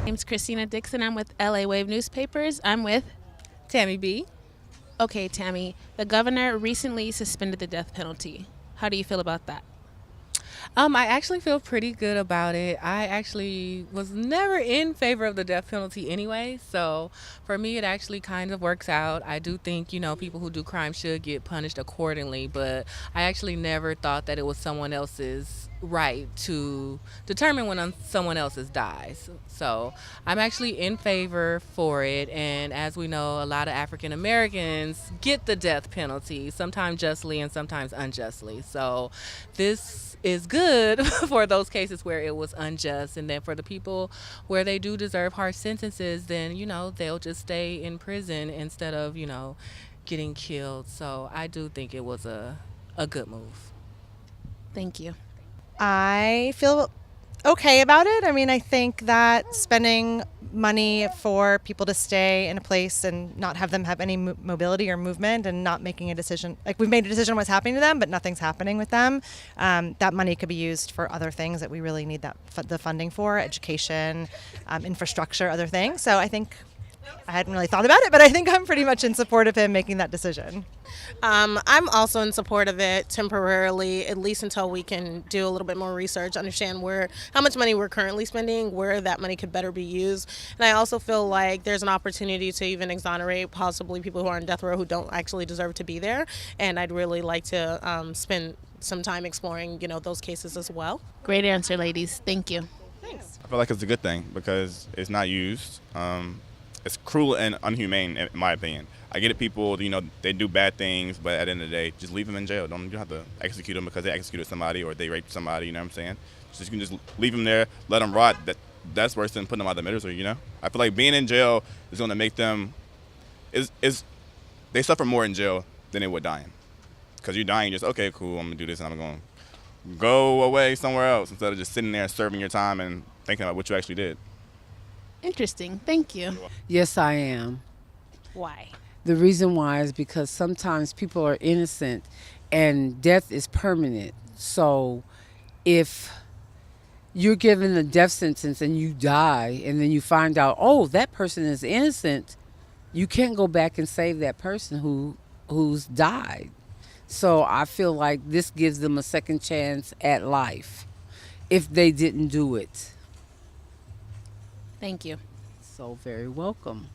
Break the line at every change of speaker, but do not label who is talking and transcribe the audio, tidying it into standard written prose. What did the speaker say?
name's Kristina Dixon. I'm with LA Wave Newspapers. I'm with
Tammy B.
Okay, Tammy. The governor recently suspended the death penalty. How do you feel about that?
I actually feel pretty good about it. I actually was never in favor of the death penalty anyway, so for me it actually kind of works out. I do think, people who do crime should get punished accordingly, but I actually never thought that it was someone else's right to determine when someone else's dies. So I'm actually in favor for it, and as we know, a lot of African Americans get the death penalty, sometimes justly and sometimes unjustly. So this is good for those cases where it was unjust, and then for the people where they do deserve harsh sentences, then they'll just stay in prison instead of getting killed. So I do think it was a good move.
Thank you.
I feel okay about it. I mean, I think that spending money for people to stay in a place and not have them have any mobility or movement and not making a decision, like we've made a decision on what's happening to them, but nothing's happening with them. That money could be used for other things that we really need the funding for, education, infrastructure, other things. So I think I hadn't really thought about it, but I think I'm pretty much in support of him making that decision.
I'm also in support of it temporarily, at least until we can do a little bit more research, understand how much money we're currently spending, where that money could better be used. And I also feel like there's an opportunity to even exonerate possibly people who are on death row who don't actually deserve to be there. And I'd really like to spend some time exploring, those cases as well.
Great answer, ladies. Thank you.
Thanks.
I feel like it's a good thing because it's not used. It's cruel and inhumane, in my opinion. I get it, people, they do bad things, but at the end of the day, just leave them in jail. You don't have to execute them because they executed somebody or they raped somebody, you know what I'm saying? You can just leave them there, let them rot. That's worse than putting them out of the misery, I feel like being in jail is going to make them, they suffer more in jail than they would dying. Because you're dying, you're just, okay, cool, I'm going to do this and I'm going to go away somewhere else instead of just sitting there serving your time and thinking about what you actually did.
Interesting. Thank you.
Yes, I am.
Why?
The reason why is because sometimes people are innocent and death is permanent. So if you're given a death sentence and you die and then you find out, oh, that person is innocent, you can't go back and save that person who's died. So I feel like this gives them a second chance at life if they didn't do it.
Thank you.
So very welcome.